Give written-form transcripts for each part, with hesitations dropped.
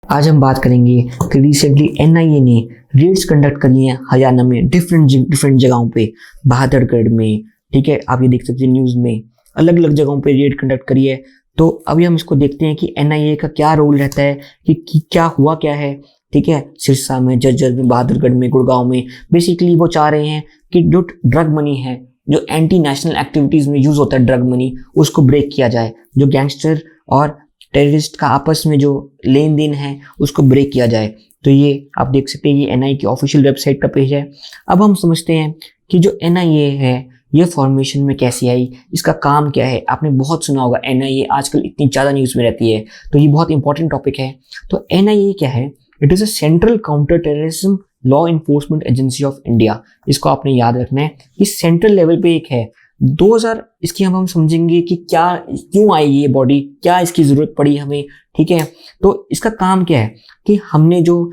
आज हम बात करेंगे कि रिसेंटली एनआईए ने रेड्स कंडक्ट करी हैं हरियाणा में डिफरेंट जगहों पे, बहादुरगढ़ में, ठीक है, आप ये देख सकते हैं न्यूज़ में, अलग अलग जगहों पे रेड कंडक्ट करी है। तो अभी हम इसको देखते हैं कि एनआईए का क्या रोल रहता है, कि क्या हुआ क्या है, ठीक है। सिरसा में, झज्जर में, बहादुरगढ़ में, गुड़गांव में बेसिकली वो चाह रहे हैं कि जो ड्रग मनी है, जो एंटी नेशनल एक्टिविटीज़ में यूज़ होता है ड्रग मनी, उसको ब्रेक किया जाए। जो गैंगस्टर और टेररिस्ट का आपस में जो लेन देन है उसको ब्रेक किया जाए। तो ये आप देख सकते हैं, ये एनआईए की ऑफिशियल वेबसाइट का पेज है। अब हम समझते हैं कि जो एनआईए है ये फॉर्मेशन में कैसे आई, इसका काम क्या है। आपने बहुत सुना होगा एनआईए आजकल इतनी ज़्यादा न्यूज़ में रहती है, तो ये बहुत इंपॉर्टेंट टॉपिक है। तो एनआईए क्या है? It is a central counter terrorism law enforcement agency of India. इसको आपने याद रखना है कि सेंट्रल लेवल पे एक है। 2000 इसकी हम समझेंगे कि क्या, क्यों आई ये बॉडी, क्या इसकी जरूरत पड़ी हमें, ठीक है। तो इसका काम क्या है कि हमने जो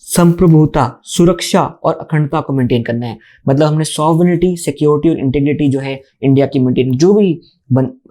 संप्रभुता, सुरक्षा और अखंडता को मेंटेन करना है। मतलब हमने सॉवरेनिटी, सिक्योरिटी और इंटीग्रिटी जो है इंडिया की मेंटेन, जो भी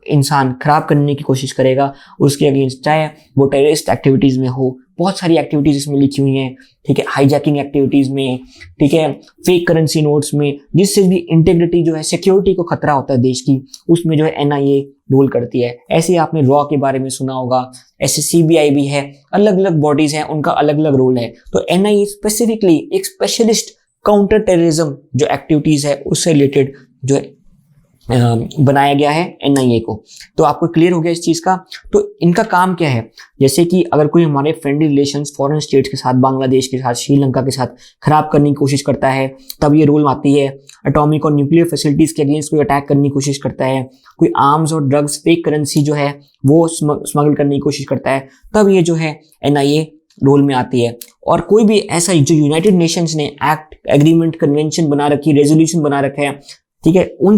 इंसान खराब करने की कोशिश करेगा उसके अगेंस्ट, चाहे वो टेररिस्ट एक्टिविटीज में हो, बहुत सारी एक्टिविटीज इसमें लिखी हुई हैं, ठीक है, हाईजैकिंग एक्टिविटीज में, ठीक है, फेक करेंसी नोट्स में, जिससे भी इंटीग्रिटी जो है, सिक्योरिटी को खतरा होता है देश की, उसमें जो है एनआईए रोल करती है। ऐसे आपने रॉ के बारे में सुना होगा, ऐसे सीबीआई भी है, अलग अलग बॉडीज हैं, उनका अलग अलग रोल है। तो एनआईए स्पेसिफिकली एक स्पेशलिस्ट काउंटर टेररिज्म जो एक्टिविटीज है उससे रिलेटेड जो है बनाया गया है एनआईए को। तो आपको क्लियर हो गया इस चीज का। तो इनका काम क्या है? जैसे कि अगर कोई हमारे फ्रेंडली रिलेशंस फॉरेन स्टेट्स के साथ, बांग्लादेश के साथ, श्रीलंका के साथ खराब करने की कोशिश करता है, तब ये रोल आती है। एटॉमिक और न्यूक्लियर फैसिलिटीज के अगेंस्ट कोई अटैक करने की कोशिश करता है, कोई आर्म्स और ड्रग्स, फेक करेंसी जो है वो स्मगल करने की कोशिश करता है, तब ये जो है एनआईए रोल में आती है। और कोई भी ऐसा जो यूनाइटेड नेशंस ने एक्ट, एग्रीमेंट, कन्वेंशन बना रखी, रेजोल्यूशन बना रखा है, ठीक है, उन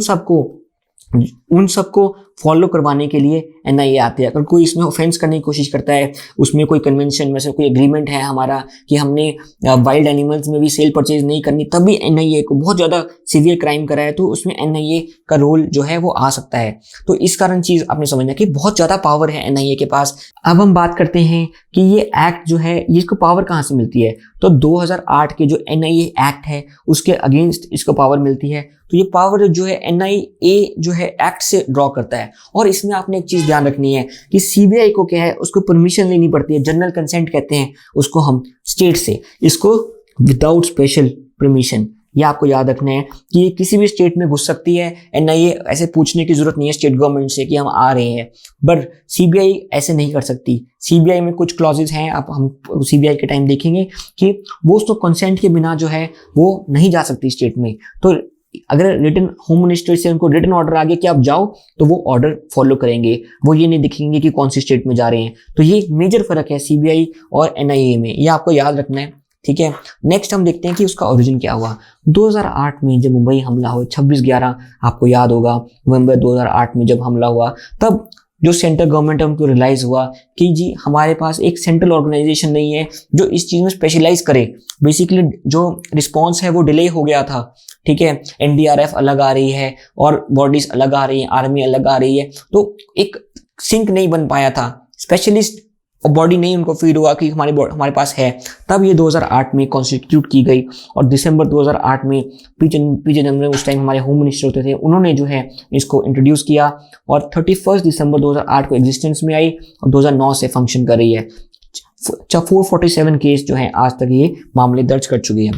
सबको फॉलो करवाने के लिए एनआईए आती है। अगर कोई इसमें ऑफेंस करने की कोशिश करता है, उसमें कोई कन्वेंशन में से कोई एग्रीमेंट है हमारा कि हमने वाइल्ड एनिमल्स में भी सेल परचेज नहीं करनी, तब भी एनआईए को बहुत ज़्यादा सीवियर क्राइम करा है तो उसमें एनआईए का रोल जो है वो आ सकता है। तो इस कारण चीज़ आपने समझना कि बहुत ज़्यादा पावर है एनआईए के पास। अब हम बात करते हैं कि ये एक्ट जो है, इसको पावर कहाँ से मिलती है। तो 2008 के जो एनआईए एक्ट है उसके अगेंस्ट इसको पावर मिलती है। तो ये पावर जो है एनआईए जो है एक्ट से ड्रॉ करता है। और इसमें आपने एक चीज ध्यान रखनी है कि सीबीआई को क्या है, उसको परमिशन लेनी पड़ती है, जनरल कंसेंट कहते हैं उसको हम, स्टेट से, इसको विदाउट स्पेशल परमिशन। ये आपको याद रखना है कि ये किसी भी स्टेट में घुस सकती है। एनआईए ऐसे पूछने की जरूरत नहीं है स्टेट गवर्नमेंट से कि हम आ रहे हैं, बट सीबीआई ऐसे नहीं कर सकती। सीबीआई में कुछ क्लॉजेज हैं, आप हम सीबीआई के टाइम देखेंगे कि वो उसको कंसेंट के बिना जो है वो नहीं जा सकती स्टेट में। तो अगर रिटन होम मिनिस्टर से उनको रिटन ऑर्डर आ गया कि आप जाओ, तो वो ऑर्डर फॉलो करेंगे, वो ये नहीं दिखेंगे कि कौन सी स्टेट में जा रहे हैं। तो ये एक मेजर फर्क है सीबीआई और एनआईए में, ये आपको याद रखना है, ठीक है। नेक्स्ट हम देखते हैं कि उसका ओरिजिन क्या हुआ। 2008 में जब मुंबई हमला हुआ, 26/11 आपको याद होगा, नवंबर 2008 में जब हमला हुआ, तब जो सेंट्रल गवर्नमेंट है उनको रियलाइज हुआ कि जी हमारे पास एक सेंट्रल ऑर्गेनाइजेशन नहीं है जो इस चीज में स्पेशलाइज करे। बेसिकली जो रिस्पॉन्स है वो डिले हो गया था, ठीक है। एनडीआरएफ अलग आ रही है और बॉडीज अलग आ रही है, आर्मी अलग आ रही है, तो एक सिंक नहीं बन पाया था, स्पेशलिस्ट बॉडी नहीं उनको फीड हुआ कि हमारे पास है। तब ये 2008 में कॉन्स्टिट्यूट की गई और दिसंबर 2008 में पी चिदम्बरम उस टाइम हमारे होम मिनिस्टर होते थे, उन्होंने जो है इसको इंट्रोड्यूस किया और 31 दिसंबर 2008 को एग्जिस्टेंस में आई और 2009 से फंक्शन कर रही है। 447 केस जो है आज तक ये मामले दर्ज कर चुकी है।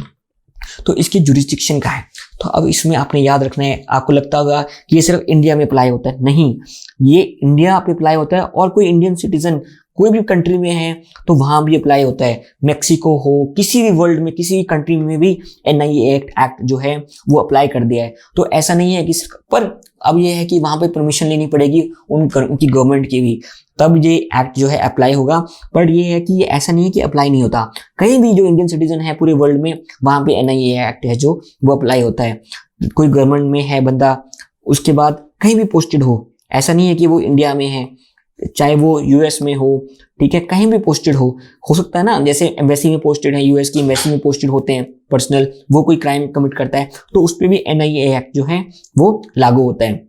तो इसकी जुरिस्डिक्शन का है, तो अब इसमें आपने याद रखना है। आपको लगता होगा कि ये सिर्फ इंडिया में अप्लाई होता है, नहीं, ये इंडिया पे अप्लाई होता है और कोई इंडियन सिटीजन कोई भी कंट्री में है तो वहां भी अप्लाई होता है। मेक्सिको हो, किसी भी वर्ल्ड में, किसी भी कंट्री में भी एनआईए एक्ट जो है वो अप्लाई कर दिया है। तो ऐसा नहीं है कि, पर अब ये है कि वहां पे परमिशन लेनी पड़ेगी उनकी गवर्नमेंट की भी, तब ये एक्ट जो है अप्लाई होगा। पर ये है कि ये ऐसा नहीं है कि अप्लाई नहीं होता, कहीं भी जो इंडियन सिटीजन है पूरे वर्ल्ड में वहां पे एनआईए एक्ट है जो वो अप्लाई होता है। कोई गवर्नमेंट में है बंदा, उसके बाद कहीं भी पोस्टेड हो, ऐसा नहीं है कि वो इंडिया में है, चाहे वो यूएस में हो, ठीक है, कहीं भी पोस्टेड हो सकता है ना। जैसे एम्बेसी में पोस्टेड है, यूएस की एम्बेसी में पोस्टेड होते हैं पर्सनल, वो कोई क्राइम कमिट करता है तो उस पर भी एनआईए एक्ट जो है वो लागू होता है।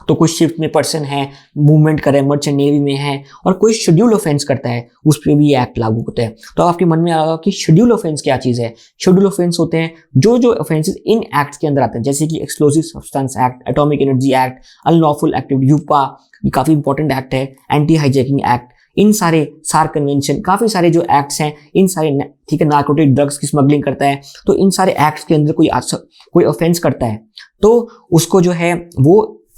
तो कोई शिफ्ट में पर्सन है, मूवमेंट कर रहा है, मर्चेंट नेवी में है, और कोई शेड्यूल ऑफेंस करता है, उस पर भी ये एक्ट लागू होता है। तो आपके मन में आएगा कि शेड्यूल ऑफेंस क्या चीज़ है। शेड्यूल ऑफेंस होते हैं जो ऑफेंसेस इन एक्ट के अंदर आते हैं, जैसे कि explosive substance act, atomic energy act, unlawful activity, UAPA, ये काफी इंपॉर्टेंट एक्ट है, एंटी हाईजैकिंग एक्ट, इन सारे सार कन्वेंशन, काफी सारे जो एक्ट्स हैं, इन सारे, ठीक है, नार्कोटिक ड्रग्स की स्मगलिंग करता है, तो इन सारे एक्ट्स के अंदर कोई ऑफेंस करता है तो उसको जो है वो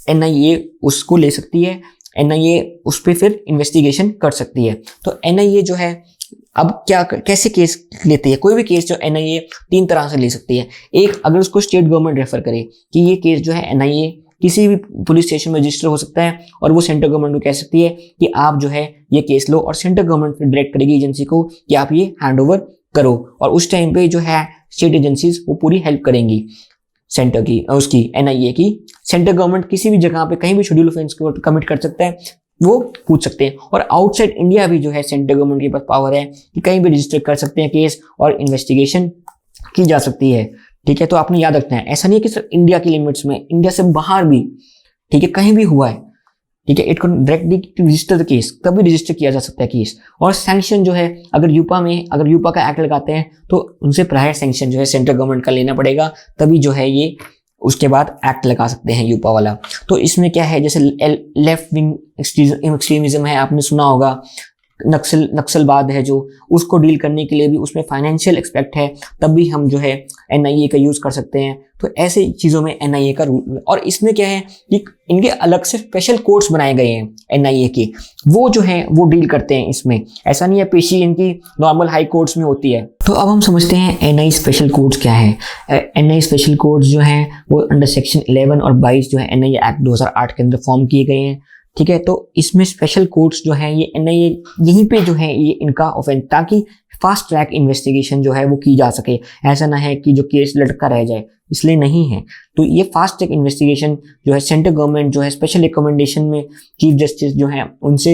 एनआईए उसको ले सकती है, एनआईए उस पर फिर इन्वेस्टिगेशन कर सकती है। तो एनआईए जो है अब कैसे केस लेती है, कोई भी केस जो एनआईए 3 तरह से ले सकती है। एक, अगर उसको स्टेट गवर्नमेंट रेफर करे कि ये केस जो है एनआईए किसी भी पुलिस स्टेशन में रजिस्टर हो सकता है, और वो सेंट्रल गवर्नमेंट को कह सकती है कि आप जो है ये केस लो, और सेंट्रल गवर्नमेंट फिर डायरेक्ट करेगी एजेंसी को कि आप ये हैंड ओवर करो, और उस टाइम पे जो है स्टेट एजेंसीज वो पूरी हेल्प करेंगी सेंटर की, उसकी एनआईए की। सेंट्रल गवर्नमेंट किसी भी जगह पे कहीं भी शेड्यूल ऑफेंस को कमिट कर सकता है, वो पूछ सकते हैं। और आउटसाइड इंडिया भी जो है सेंट्रल गवर्नमेंट के पास पावर है कि कहीं भी रजिस्टर कर सकते हैं केस, और इन्वेस्टिगेशन की जा सकती है। ठीक है, तो आपने याद रखना है, ऐसा नहीं है कि सिर्फ इंडिया की लिमिट्स में, इंडिया से बाहर भी, ठीक है, कहीं भी हुआ है, ठीक है, it can directly register the case, तभी रजिस्टर किया जा सकता है केस। और सैंक्शन जो है, अगर यूपा का एक्ट लगाते हैं तो उनसे प्रायर सैंक्शन जो है सेंट्रल गवर्नमेंट का लेना पड़ेगा, तभी जो है ये उसके बाद एक्ट लगा सकते हैं यूपा वाला। तो इसमें क्या है, जैसे लेफ्ट विंग एक्सट्रीमिज्म है, आपने सुना होगा, नक्सलवाद है जो, उसको डील करने के लिए भी उसमें फाइनेंशियल एक्सपेक्ट है, तब भी हम जो है एनआईए का यूज कर सकते हैं। तो ऐसे चीजों में एनआईए का रूल, और इसमें क्या है कि इनके अलग से स्पेशल कोर्ट्स बनाए गए हैं एनआईए के, वो जो है वो डील करते हैं इसमें। ऐसा नहीं है पेशी इनकी नॉर्मल हाई कोर्ट्स में होती है। तो अब हम समझते हैं एनआई स्पेशल कोर्ट्स क्या है। एनआई स्पेशल कोर्ट्स जो हैं वो अंडर सेक्शन 11 और 22 जो है एनआई एक्ट 2008 के अंदर फॉर्म किए गए हैं। ठीक है, तो इसमें स्पेशल कोर्ट्स जो हैं ये एनआईए यहीं पे जो है ये इनका ऑफेंस, ताकि फास्ट ट्रैक इन्वेस्टिगेशन जो है वो की जा सके। ऐसा ना है कि जो केस लटका रह जाए, इसलिए नहीं है। तो ये फास्ट ट्रैक इन्वेस्टिगेशन जो है सेंट्रल गवर्नमेंट जो है स्पेशल रिकमेंडेशन में चीफ जस्टिस जो है उनसे,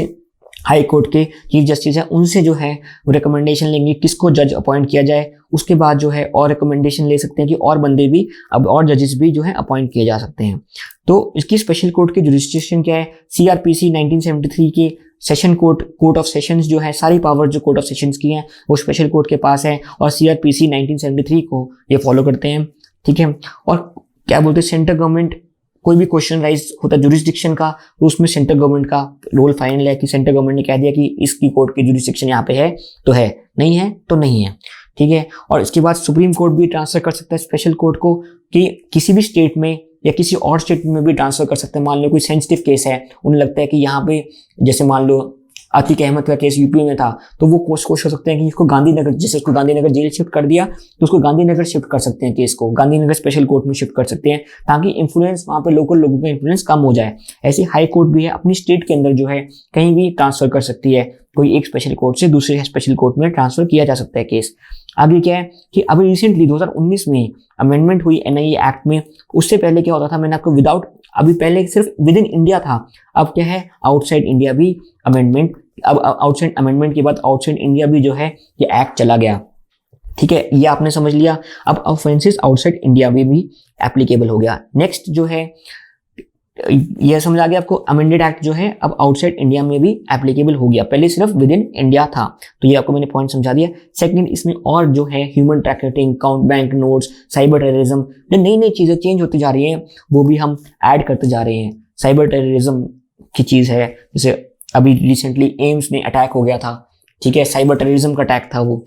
हाई कोर्ट के चीफ जस्टिस है उनसे जो है वो रिकमेंडेशन लेंगे किसको जज अपॉइंट किया जाए। उसके बाद जो है और रिकमेंडेशन ले सकते हैं कि और बंदे भी, अब और जजेस भी जो है अपॉइंट किए जा सकते हैं। तो इसकी स्पेशल कोर्ट की जुरिस्डिक्शन क्या है, सीआरपीसी 1973 के सेशन कोर्ट ऑफ सेशंस जो है, सारी पावर जो कोर्ट ऑफ सेशंस की हैं वो स्पेशल कोर्ट के पास है, और सीआरपीसी 1973 को ये फॉलो करते हैं। ठीक है, और क्या बोलते हैं, सेंट्रल गवर्नमेंट कोई भी क्वेश्चन राइज होता है जुरिस्डिक्शन का, तो उसमें सेंट्रल गवर्नमेंट का रोल फाइनल है कि सेंट्रल गवर्नमेंट ने कह दिया कि इसकी कोर्ट की जुरिस्डिक्शन यहाँ पे है तो है, नहीं है तो नहीं है। ठीक है, और इसके बाद सुप्रीम कोर्ट भी ट्रांसफर कर सकता है स्पेशल कोर्ट को, कि किसी भी स्टेट में या किसी और स्टेट में भी ट्रांसफर कर सकते हैं। मान लो कोई सेंसिटिव केस है, उन्हें लगता है कि यहाँ पे, जैसे मान लो अतीक अहमद का केस यूपी में था, तो वो कोशिश हो सकते हैं कि इसको गांधीनगर, जैसे उसको गांधीनगर जेल शिफ्ट कर दिया तो उसको गांधीनगर शिफ्ट कर सकते हैं, केस को गांधीनगर स्पेशल कोर्ट में शिफ्ट कर सकते हैं, ताकि इन्फ्लुएंस वहां पे लोकल लोगों का इन्फ्लुएंस कम हो जाए। ऐसी हाई कोर्ट भी है अपनी स्टेट के अंदर जो है कहीं भी ट्रांसफर कर सकती है, कोई एक स्पेशल कोर्ट से दूसरे स्पेशल कोर्ट में ट्रांसफर किया जा सकता है केस। आगे क्या है कि अभी रिसेंटली 2019 में अमेंडमेंट हुई एनआईए एक्ट में। उससे पहले क्या होता था, मैंने आपको अभी पहले सिर्फ विद इन इंडिया था, अब क्या है आउटसाइड इंडिया भी अमेंडमेंट, अब आउटसाइड अमेंडमेंट के बाद आउटसाइड इंडिया भी जो है ये एक्ट चला गया। ठीक है, ये आपने समझ लिया। अब ऑफेंसेस आउटसाइड इंडिया में भी एप्लीकेबल हो गया। नेक्स्ट जो है यह समझ आ गया आपको, अमेंडेड एक्ट जो है अब आउटसाइड इंडिया में भी एप्लीकेबल हो गया, पहले सिर्फ विद इन इंडिया था। तो ये आपको मैंने पॉइंट समझा दिया। सेकंड, इसमें और जो है human trafficking, count bank notes, cyber terrorism, जो नई नई चीजें चेंज होती जा रही हैं वो भी हम ऐड करते जा रहे हैं। साइबर टेररिज्म की चीज है, जैसे अभी रिसेंटली एम्स में अटैक हो गया था। ठीक है, साइबर टेररिज्म का अटैक था वो।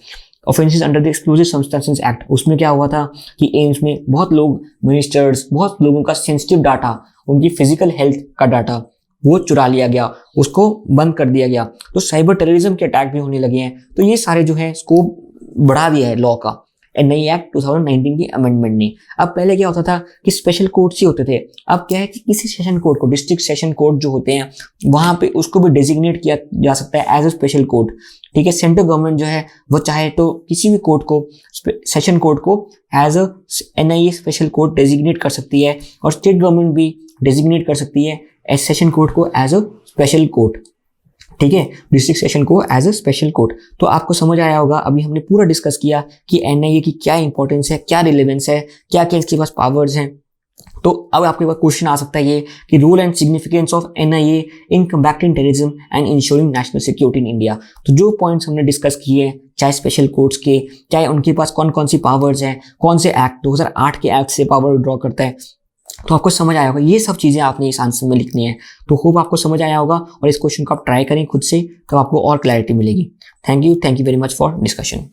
Offences under the explosive substances act, उसमें क्या हुआ था कि एम्स में बहुत लोग, मिनिस्टर्स, बहुत लोगों का सेंसिटिव डाटा, उनकी फिजिकल हेल्थ का डाटा वो चुरा लिया गया, उसको बंद कर दिया गया। तो साइबर टेररिज्म के अटैक भी होने लगे हैं। तो ये सारे जो है स्कोप बढ़ा दिया है लॉ का एनआई एक्ट 2019 की अमेंडमेंट ने। अब पहले क्या होता था कि स्पेशल कोर्ट्स ही होते थे, अब क्या है कि किसी सेशन कोर्ट को, डिस्ट्रिक्ट सेशन कोर्ट जो होते हैं वहां पे उसको भी डेजिग्नेट किया जा सकता है एज ए स्पेशल कोर्ट। ठीक है, सेंट्रल गवर्नमेंट जो है वो चाहे तो किसी भी कोर्ट को, सेशन कोर्ट को as a NIA special court designate कर सकती है, और स्टेट गवर्नमेंट भी डेजिग्नेट कर सकती है एज सेशन कोर्ट को एज अ स्पेशल कोर्ट। ठीक है, डिस्ट्रिक्ट सेशन को एज अ स्पेशल कोर्ट। तो आपको समझ आया होगा, अभी हमने पूरा डिस्कस किया कि एनआईए की क्या इंपॉर्टेंस है, क्या रिलेवेंस है, क्या क्या इसके पास पावर्स हैं। तो अब आपके पास क्वेश्चन आ सकता है ये कि role and significance of NIA in combating terrorism and ensuring national security in India. तो जो पॉइंट्स हमने डिस्कस किए, चाहे स्पेशल कोर्ट्स के, चाहे उनके पास कौन कौन सी पावर्स हैं, कौन से एक्ट 2008 के एक्ट से पावर ड्रॉ करता है, तो आपको समझ आया होगा। ये सब चीज़ें आपने इस आंसर में लिखनी है। तो होप आपको समझ आया होगा और इस क्वेश्चन को आप ट्राई करें खुद से, तब आपको और क्लैरिटी मिलेगी। Thank you very much for discussion.